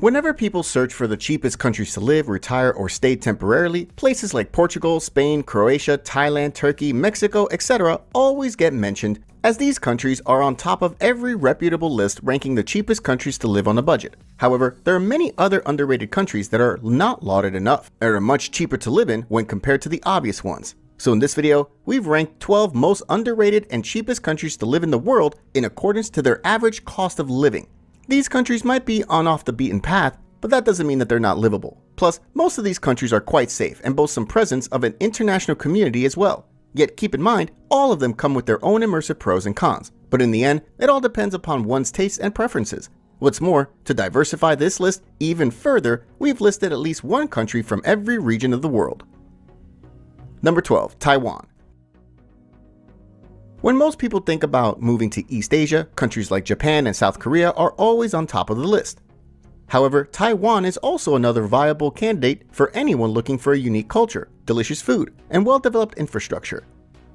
Whenever people search for the cheapest countries to live, retire, or stay temporarily, places like Portugal, Spain, Croatia, Thailand, Turkey, Mexico, etc. always get mentioned, as these countries are on top of every reputable list ranking the cheapest countries to live on a budget. However, there are many other underrated countries that are not lauded enough and are much cheaper to live in when compared to the obvious ones. So in this video, we've ranked 12 most underrated and cheapest countries to live in the world in accordance to their average cost of living. These countries might be on off the beaten path, but that doesn't mean that they're not livable. Plus, most of these countries are quite safe and boast some presence of an international community as well. Yet keep in mind, all of them come with their own immersive pros and cons. But in the end, it all depends upon one's tastes and preferences. What's more, to diversify this list even further, we've listed at least one country from every region of the world. Number 12, Taiwan. When most people think about moving to East Asia, countries like Japan and South Korea are always on top of the list. However, Taiwan is also another viable candidate for anyone looking for a unique culture, delicious food, and well-developed infrastructure.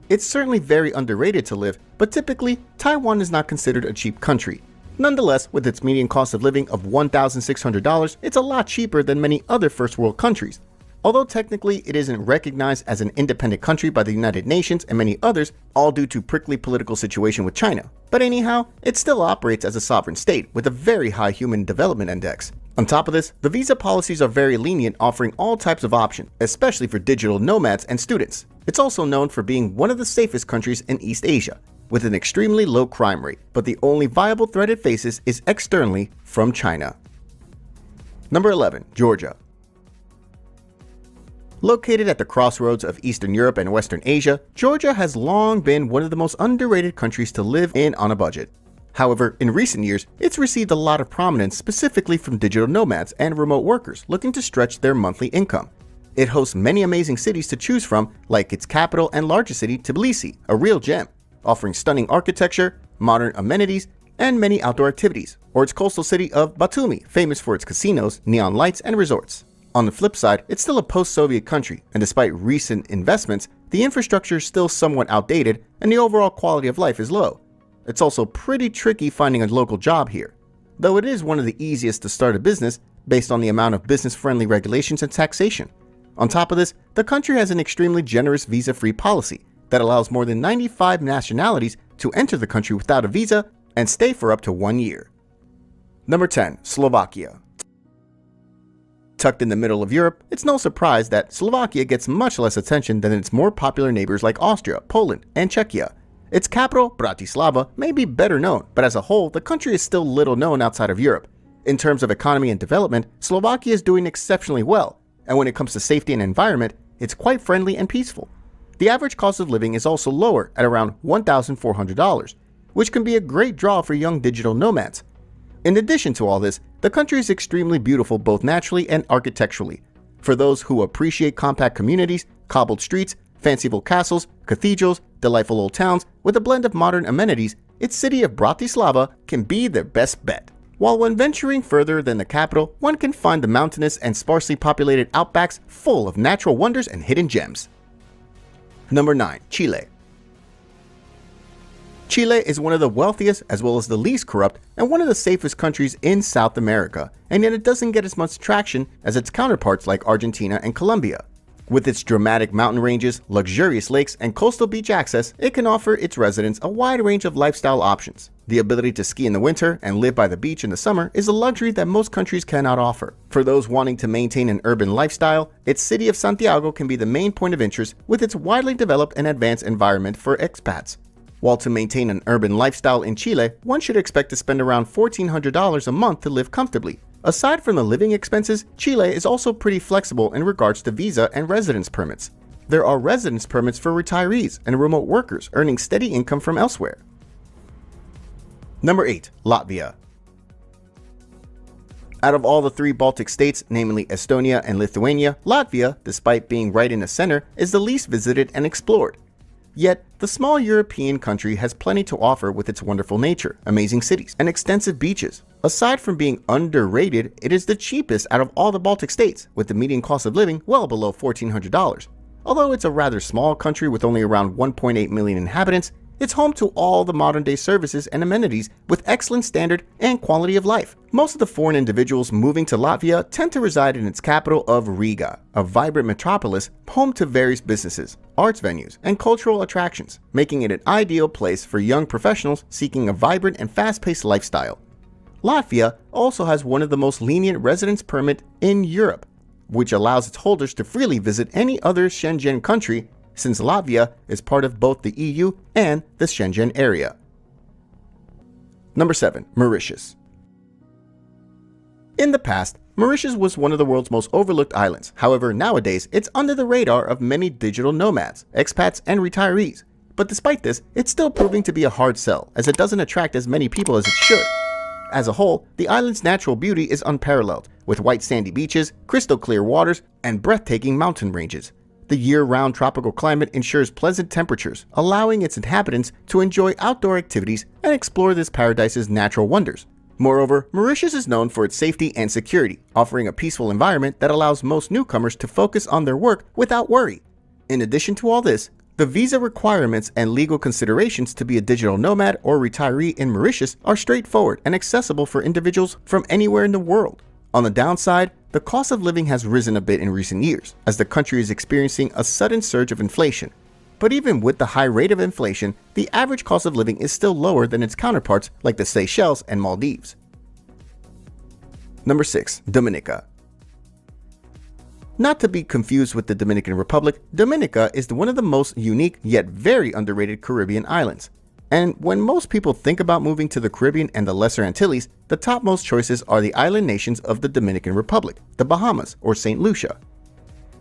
It's certainly very underrated to live, but typically, Taiwan is not considered a cheap country. Nonetheless, with its median cost of living of $1,600, it's a lot cheaper than many other first world countries. Although technically it isn't recognized as an independent country by the United Nations and many others, all due to prickly political situation with China. But anyhow, it still operates as a sovereign state with a very high human development index. On top of this, the visa policies are very lenient, offering all types of options, especially for digital nomads and students. It's also known for being one of the safest countries in East Asia, with an extremely low crime rate, but the only viable threat it faces is externally from China. Number 11, Georgia. Located at the crossroads of Eastern Europe and Western Asia, Georgia has long been one of the most underrated countries to live in on a budget. However, in recent years, it's received a lot of prominence specifically from digital nomads and remote workers looking to stretch their monthly income. It hosts many amazing cities to choose from, like its capital and largest city, Tbilisi, a real gem, offering stunning architecture, modern amenities, and many outdoor activities, or its coastal city of Batumi, famous for its casinos, neon lights, and resorts. On the flip side, it's still a post-Soviet country, and despite recent investments, the infrastructure is still somewhat outdated and the overall quality of life is low. It's also pretty tricky finding a local job here, though it is one of the easiest to start a business based on the amount of business-friendly regulations and taxation. On top of this, the country has an extremely generous visa-free policy that allows more than 95 nationalities to enter the country without a visa and stay for up to 1 year. Number 10, Slovakia. Tucked in the middle of Europe, it's no surprise that Slovakia gets much less attention than its more popular neighbors like Austria, Poland, and Czechia. Its capital, Bratislava, may be better known, but as a whole, the country is still little known outside of Europe. In terms of economy and development, Slovakia is doing exceptionally well, and when it comes to safety and environment, it's quite friendly and peaceful. The average cost of living is also lower at around $1,400, which can be a great draw for young digital nomads. In addition to all this, the country is extremely beautiful both naturally and architecturally. For those who appreciate compact communities, cobbled streets, fanciful castles, cathedrals, delightful old towns, with a blend of modern amenities, its city of Bratislava can be their best bet. While when venturing further than the capital, one can find the mountainous and sparsely populated outbacks full of natural wonders and hidden gems. Number 9, Chile. Chile is one of the wealthiest as well as the least corrupt and one of the safest countries in South America, and yet it doesn't get as much traction as its counterparts like Argentina and Colombia. With its dramatic mountain ranges, luxurious lakes, and coastal beach access, it can offer its residents a wide range of lifestyle options. The ability to ski in the winter and live by the beach in the summer is a luxury that most countries cannot offer. For those wanting to maintain an urban lifestyle, its city of Santiago can be the main point of interest with its widely developed and advanced environment for expats. While to maintain an urban lifestyle in Chile, one should expect to spend around $1,400 a month to live comfortably. Aside from the living expenses, Chile is also pretty flexible in regards to visa and residence permits. There are residence permits for retirees and remote workers earning steady income from elsewhere. Number 8, Latvia. Out of all the 3 Baltic states, namely Estonia and Lithuania, Latvia, despite being right in the center, is the least visited and explored. Yet, the small European country has plenty to offer with its wonderful nature, amazing cities, and extensive beaches. Aside from being underrated, it is the cheapest out of all the Baltic states, with the median cost of living well below $1,400. Although it's a rather small country with only around 1.8 million inhabitants, It's home to all the modern-day services and amenities with excellent standard and quality of life. Most of the foreign individuals moving to Latvia tend to reside in its capital of Riga, a vibrant metropolis home to various businesses, arts venues, and cultural attractions, making it an ideal place for young professionals seeking a vibrant and fast-paced lifestyle. Latvia also has one of the most lenient residence permits in Europe, which allows its holders to freely visit any other Schengen country, since Latvia is part of both the EU and the Schengen area. Number 7. Mauritius. In the past, Mauritius was one of the world's most overlooked islands. However, nowadays, it's under the radar of many digital nomads, expats, and retirees. But despite this, it's still proving to be a hard sell, as it doesn't attract as many people as it should. As a whole, the island's natural beauty is unparalleled, with white sandy beaches, crystal clear waters, and breathtaking mountain ranges. The year-round tropical climate ensures pleasant temperatures, allowing its inhabitants to enjoy outdoor activities and explore this paradise's natural wonders. Moreover, Mauritius is known for its safety and security, offering a peaceful environment that allows most newcomers to focus on their work without worry. In addition to all this, the visa requirements and legal considerations to be a digital nomad or retiree in Mauritius are straightforward and accessible for individuals from anywhere in the world. On the downside, the cost of living has risen a bit in recent years, as the country is experiencing a sudden surge of inflation. But even with the high rate of inflation, the average cost of living is still lower than its counterparts like the Seychelles and Maldives. Number 6. Dominica. Not to be confused with the Dominican Republic, Dominica is one of the most unique yet very underrated Caribbean islands. And when most people think about moving to the Caribbean and the Lesser Antilles, the topmost choices are the island nations of the Dominican Republic, the Bahamas, or St. Lucia.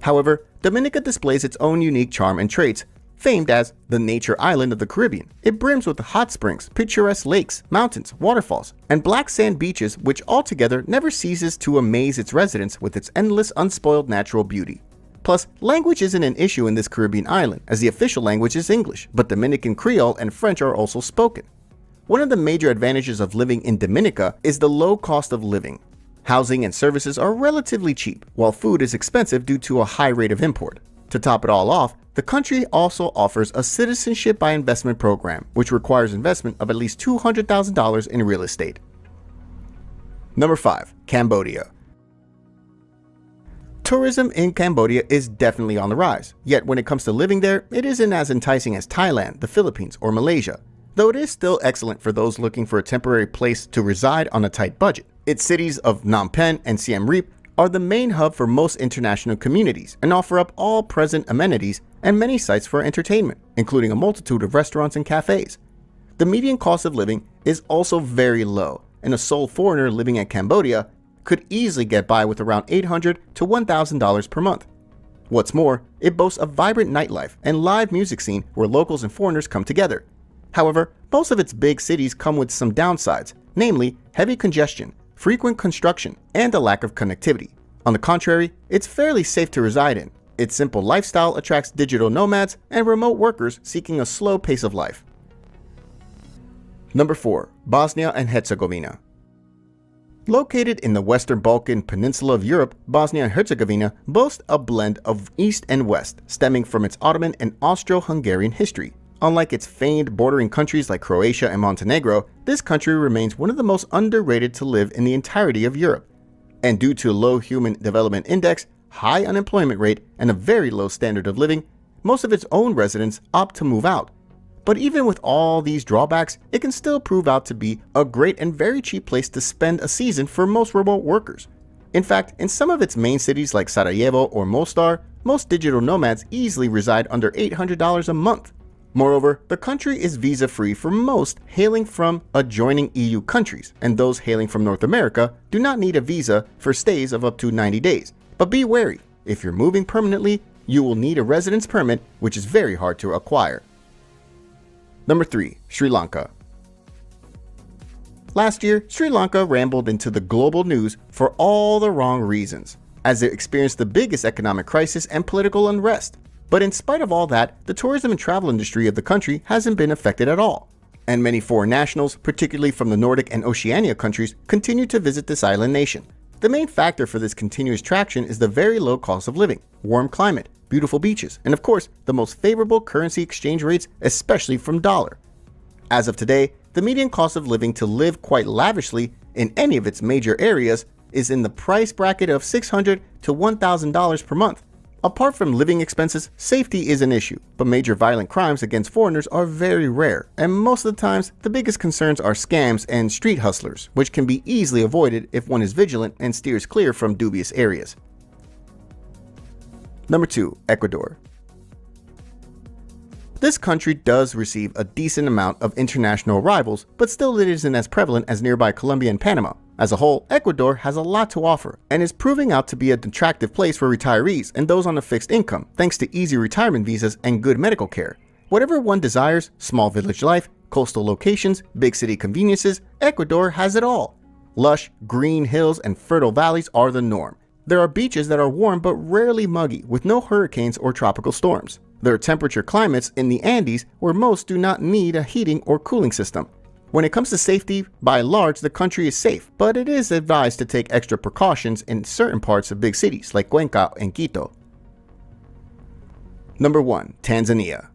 However, Dominica displays its own unique charm and traits, famed as the nature island of the Caribbean. It brims with hot springs, picturesque lakes, mountains, waterfalls, and black sand beaches, which altogether never ceases to amaze its residents with its endless unspoiled natural beauty. Plus, language isn't an issue in this Caribbean island, as the official language is English, but Dominican Creole and French are also spoken. One of the major advantages of living in Dominica is the low cost of living. Housing and services are relatively cheap, while food is expensive due to a high rate of import. To top it all off, the country also offers a citizenship by investment program, which requires investment of at least $200,000 in real estate. Number 5. Cambodia. Tourism in Cambodia is definitely on the rise, yet when it comes to living there, it isn't as enticing as Thailand, the Philippines, or Malaysia, though it is still excellent for those looking for a temporary place to reside on a tight budget. Its cities of Phnom Penh and Siem Reap are the main hub for most international communities and offer up all present amenities and many sites for entertainment, including a multitude of restaurants and cafes. The median cost of living is also very low, and a sole foreigner living in Cambodia could easily get by with around $800 to $1,000 per month. What's more, it boasts a vibrant nightlife and live music scene where locals and foreigners come together. However, most of its big cities come with some downsides, namely heavy congestion, frequent construction, and a lack of connectivity. On the contrary, it's fairly safe to reside in. Its simple lifestyle attracts digital nomads and remote workers seeking a slow pace of life. Number 4. Bosnia and Herzegovina. Located in the Western Balkan Peninsula of Europe, Bosnia and Herzegovina boasts a blend of East and West, stemming from its Ottoman and Austro-Hungarian history. Unlike its famed bordering countries like Croatia and Montenegro, this country remains one of the most underrated to live in the entirety of Europe. And due to a low human development index, high unemployment rate, and a very low standard of living, most of its own residents opt to move out. But even with all these drawbacks, it can still prove out to be a great and very cheap place to spend a season for most remote workers. In fact, in some of its main cities like Sarajevo or Mostar, most digital nomads easily reside under $800 a month. Moreover, the country is visa-free for most hailing from adjoining EU countries, and those hailing from North America do not need a visa for stays of up to 90 days. But be wary, if you're moving permanently, you will need a residence permit, which is very hard to acquire. Number 3. Sri Lanka. Last year, Sri Lanka rambled into the global news for all the wrong reasons, as it experienced the biggest economic crisis and political unrest. But in spite of all that, the tourism and travel industry of the country hasn't been affected at all. And many foreign nationals, particularly from the Nordic and Oceania countries, continue to visit this island nation. The main factor for this continuous traction is the very low cost of living, warm climate, beautiful beaches, and of course, the most favorable currency exchange rates, especially from dollar. As of today, the median cost of living to live quite lavishly in any of its major areas is in the price bracket of $600 to $1,000 per month. Apart from living expenses, safety is an issue, but major violent crimes against foreigners are very rare, and most of the times, the biggest concerns are scams and street hustlers, which can be easily avoided if one is vigilant and steers clear from dubious areas. Number 2. Ecuador. This country does receive a decent amount of international arrivals, but still it isn't as prevalent as nearby Colombia and Panama. As a whole, Ecuador has a lot to offer and is proving out to be an attractive place for retirees and those on a fixed income, thanks to easy retirement visas and good medical care. Whatever one desires, small village life, coastal locations, big city conveniences, Ecuador has it all. Lush, green hills and fertile valleys are the norm. There are beaches that are warm but rarely muggy, with no hurricanes or tropical storms. There are temperature climates in the Andes where most do not need a heating or cooling system. When it comes to safety, by and large, the country is safe, but it is advised to take extra precautions in certain parts of big cities like Cuenca and Quito. Number 1. Tanzania.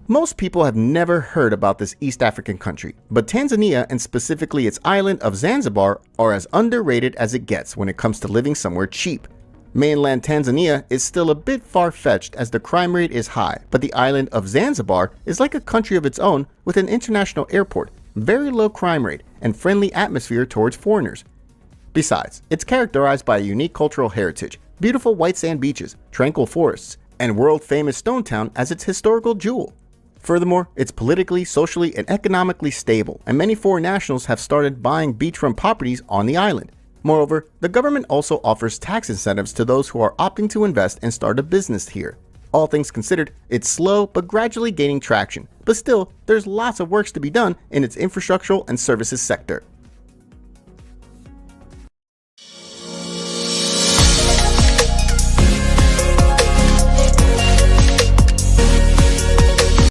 Most people have never heard about this East African country, but Tanzania and specifically its island of Zanzibar are as underrated as it gets when it comes to living somewhere cheap. Mainland Tanzania is still a bit far-fetched as the crime rate is high, but the island of Zanzibar is like a country of its own with an international airport, very low crime rate, and friendly atmosphere towards foreigners. Besides, it's characterized by a unique cultural heritage, beautiful white sand beaches, tranquil forests, and world-famous Stone Town as its historical jewel. Furthermore, it's politically, socially, and economically stable, and many foreign nationals have started buying beachfront properties on the island. Moreover, the government also offers tax incentives to those who are opting to invest and start a business here. All things considered, it's slow but gradually gaining traction, but still, there's lots of work to be done in its infrastructural and services sector.